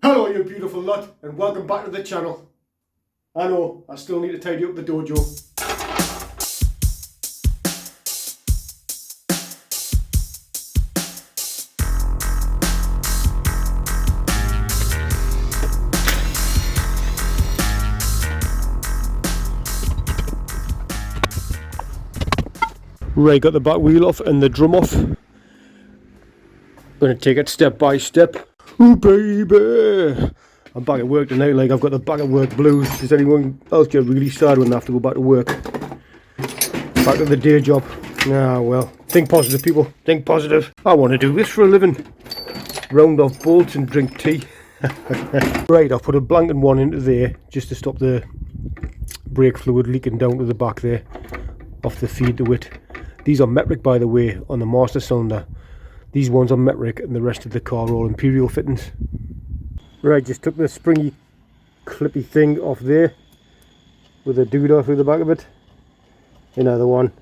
Hello you beautiful lot, and welcome back to the channel. I know, I still need to tidy up the dojo. Right, got the back wheel off and the drum off. Gonna take it step by step. Ooh baby! I'm back at work tonight, like I've got the back at work blues. Does anyone else get really sad when they have to go back to work? Back to the day job. Ah well, think positive people, think positive. I want to do this for a living. Round off bolts and drink tea. Right, I've put a blanket one into there just to stop the brake fluid leaking down to the back there, off the feed to it. These are metric, by the way, on the master cylinder. These ones are metric and the rest of the car are all imperial fittings. Right, just took the springy clippy thing off there with a doodah through the back of it. Another one.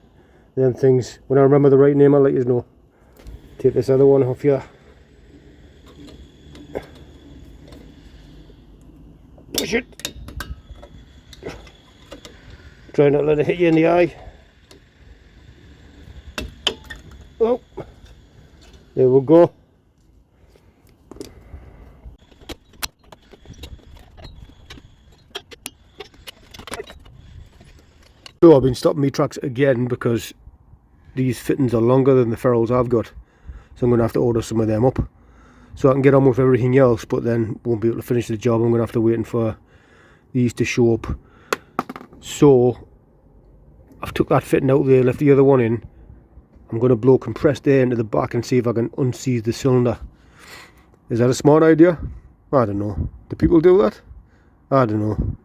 Them things, when I remember the right name I'll let you know. Take this other one off here. Push it. Try not to let it hit you in the eye. Oh, there we go. So I've been stopping me tracks again because these fittings are longer than the ferrules I've got. So I'm going to have to order some of them up so I can get on with everything else, but then won't be able to finish the job. I'm going to have to wait for these to show up. So I've took that fitting out there, left the other one in. I'm going to blow compressed air into the back and see if I can unseize the cylinder. Is that a smart idea? I don't know. Do people do that? I don't know.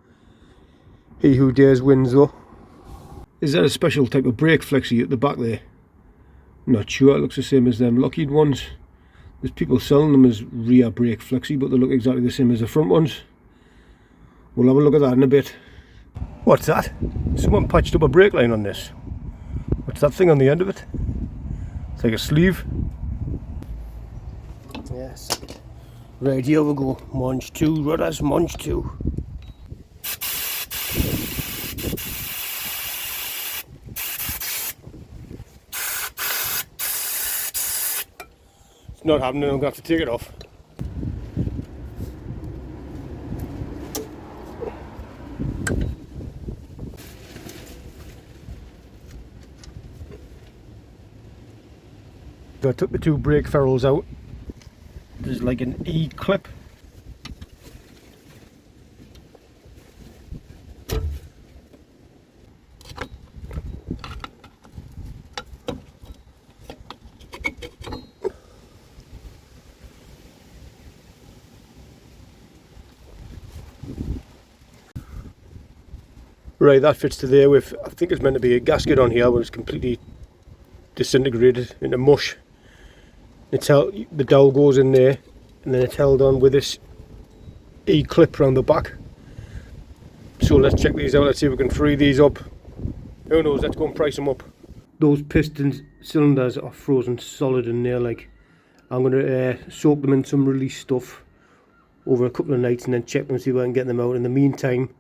He who dares wins though. Is that a special type of brake flexi at the back there? Not sure. It looks the same as them Lockheed ones. There's people selling them as rear brake flexi, but they look exactly the same as the front ones. We'll have a look at that in a bit. What's that? Someone patched up a brake line on this. What's that thing on the end of it? It's like a sleeve. Yes. Right, here we go. Munch 2, rudders, munch 2. It's not happening, I'm going to have to take it off. So I took the two brake ferrules out. There's like an E-clip. Right, that fits to there with, I think it's meant to be a gasket on here, but it's completely disintegrated into mush. It's held, the dowel goes in there and then it's held on with this E-clip around the back. So let's check these out, let's see if we can free these up. Who knows, let's go and price them up. Those piston cylinders are frozen solid in there, like. I'm going to soak them in some release stuff over a couple of nights and then check them and see if I can get them out. In the meantime,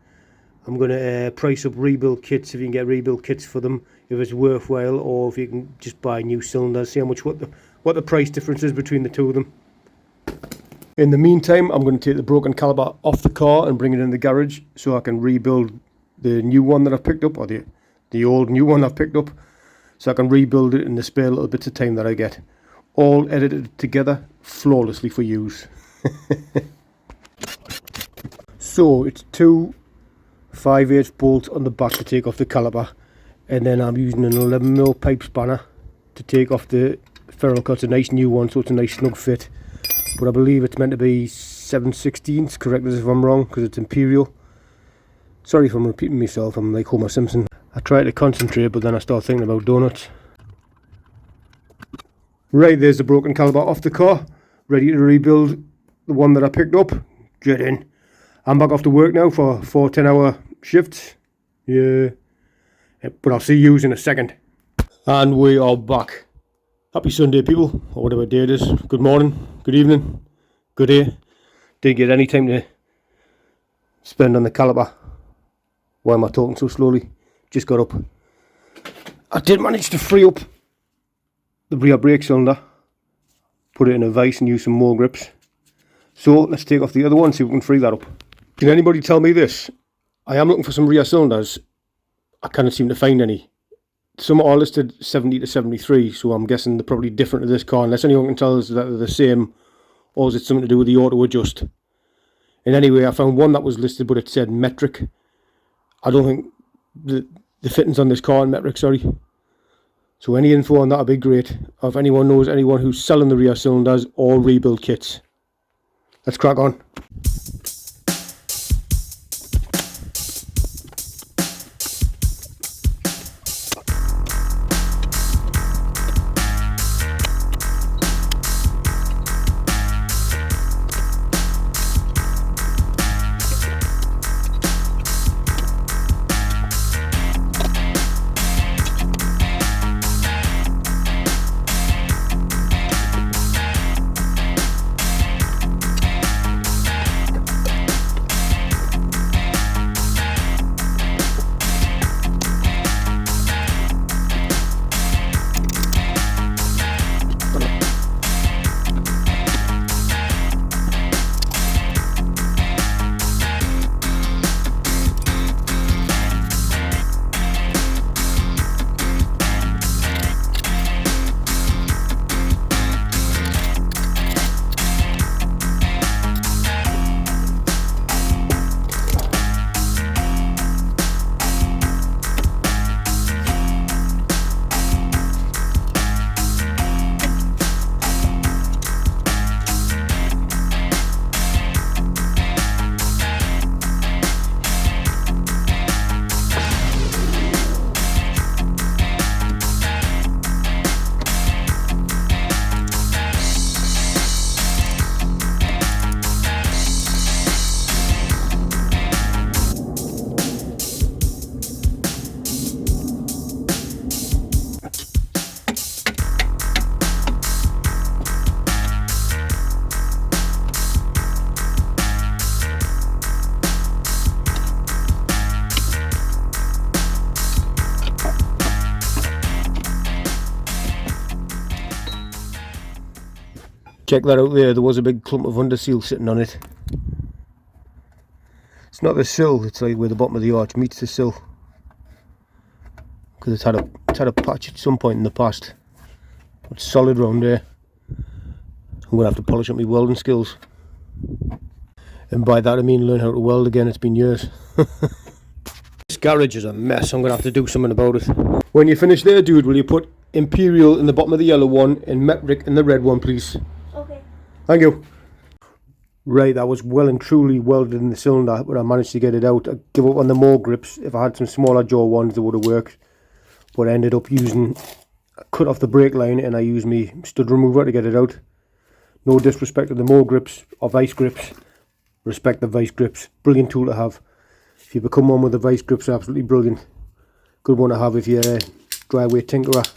I'm going to price up rebuild kits, if you can get rebuild kits for them, if it's worthwhile, or if you can just buy new cylinders, see how much, what the price difference is between the two of them. In the meantime, I'm going to take the broken caliper off the car and bring it in the garage so I can rebuild the new one that I've picked up, or the old new one I've picked up, so I can rebuild it in the spare little bits of time that I get. All edited together flawlessly for use. So it's two 5/8 bolts on the back to take off the caliper, and then I'm using an 11mm pipe spanner to take off the ferrule cut. It's a nice new one, so it's a nice snug fit, but I believe it's meant to be 7/16. Correct us if I'm wrong, because it's imperial. Sorry if I'm repeating myself, I'm like Homer Simpson. I try to concentrate, but then I start thinking about donuts. Right, there's the broken caliper off the car, ready to rebuild the one that I picked up. Get in. I'm back off to work now for 4 10-hour shifts. Yeah. But I'll see you in a second. And we are back. Happy Sunday, people, or whatever day it is. Good morning, good evening, good day. Didn't get any time to spend on the caliper. Why am I talking so slowly? Just got up. I did manage to free up the rear brake cylinder, put it in a vise and use some more grips. So let's take off the other one, see if we can free that up. Can anybody tell me this? I am looking for some rear cylinders. I cannot seem to find any. Some are listed 70 to 73, so I'm guessing they're probably different to this car, unless anyone can tell us that they're the same, or is it something to do with the auto adjust. And anyway, I found one that was listed, but it said metric. I don't think the fittings on this car are metric, sorry. So any info on that would be great. Or if anyone knows anyone who's selling the rear cylinders or rebuild kits. Let's crack on. Check that out there was a big clump of underseal sitting on it. It's not the sill, it's like where the bottom of the arch meets the sill. Because it's had a patch at some point in the past. It's solid round there. I'm going to have to polish up my welding skills. And by that I mean learn how to weld again, it's been years. This garage is a mess, I'm going to have to do something about it. When you finish there, dude, will you put Imperial in the bottom of the yellow one and Metric in the red one, please? Okay. Thank you. Right, that was well and truly welded in the cylinder, but I managed to get it out. I give up on the more grips. If I had some smaller jaw ones, they would have worked. But I ended up cut off the brake line and I used my stud remover to get it out. No disrespect to the more grips or vice grips. Respect the vice grips. Brilliant tool to have. If you become one with the vice grips, absolutely brilliant. Good one to have if you're a driveway tinkerer.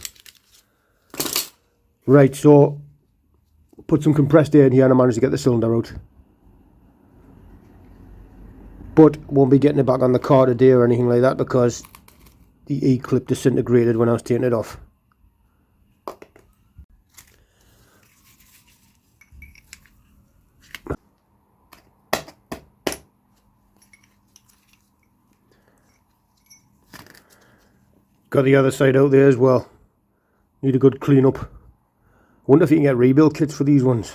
Right, so put some compressed air in here and I managed to get the cylinder out. But won't be getting it back on the car today or anything like that because the E-clip disintegrated when I was taking it off. Got the other side out there as well. Need a good clean up. I wonder if you can get rebuild kits for these ones.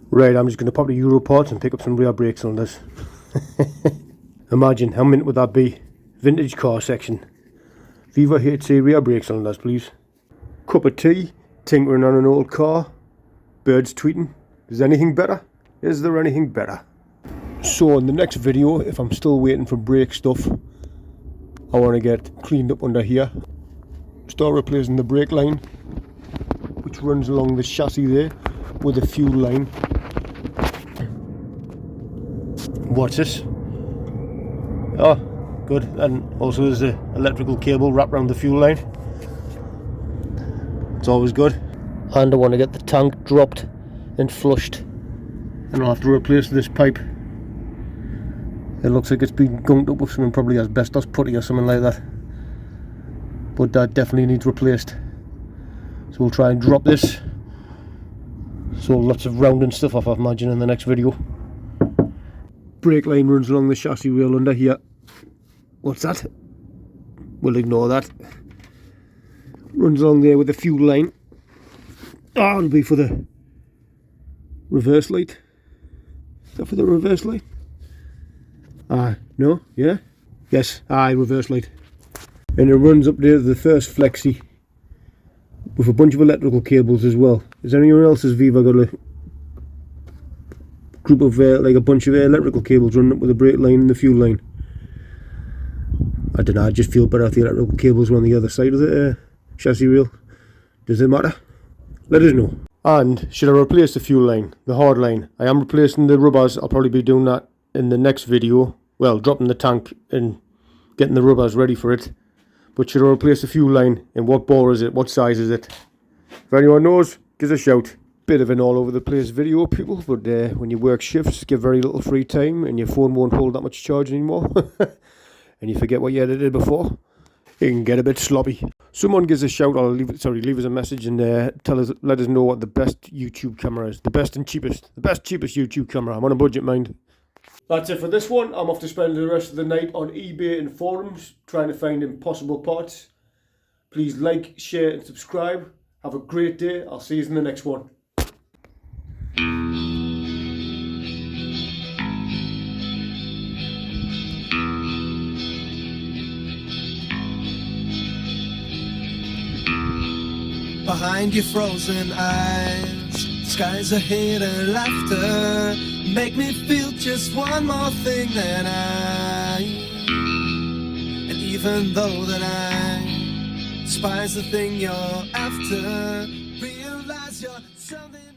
Right, I'm just going to pop the Euro parts and pick up some rear brake cylinders. Imagine, how mint would that be? Vintage car section. Viva HC rear brake cylinders, please. Cup of tea, tinkering on an old car, birds tweeting. Is anything better? Is there anything better? So in the next video, if I'm still waiting for brake stuff, I want to get cleaned up under here. Start replacing the brake line, which runs along the chassis there, with a fuel line. What's this? Oh, good. And also there's an electrical cable wrapped around the fuel line. It's always good. And I want to get the tank dropped and flushed, and I'll have to replace this pipe. It looks like it's been gunked up with something, probably asbestos putty or something like that, but that definitely needs replaced. So we'll try and drop this, so lots of rounding stuff off, I imagine, in the next video. Brake line runs along the chassis rail under here. What's that? We'll ignore that. Runs along there with the fuel line. Oh, it'll be for the reverse light. Is that for the reverse light? No? Yeah? Yes, reverse light. And it runs up there to the first flexi with a bunch of electrical cables as well. Has anyone else's Viva got a group of like a bunch of electrical cables running up with the brake line and the fuel line? I don't know, I just feel better if the electrical cables were on the other side of the chassis rail. Does it matter? Let us know. And should I replace the fuel line, the hard line? I am replacing the rubbers. I'll probably be doing that in the next video. Well, dropping the tank and getting the rubbers ready for it. But should I replace the fuel line, and what bore is it, what size is it? If anyone knows, give us a shout. Bit of an all over the place video, people, but when you work shifts, get very little free time and your phone won't hold that much charge anymore and you forget what you edited before, it can get a bit sloppy. Someone gives a shout, or leave us a message and let us know what the best YouTube camera is. The best cheapest YouTube camera. I'm on a budget, mind. That's it for this one. I'm off to spend the rest of the night on eBay and forums trying to find impossible parts. Please like, share and subscribe. Have a great day. I'll see you in the next one. Behind your frozen eyes, skies are hate and laughter make me feel just one more thing than and even though that I despise the thing you're after, realize you're something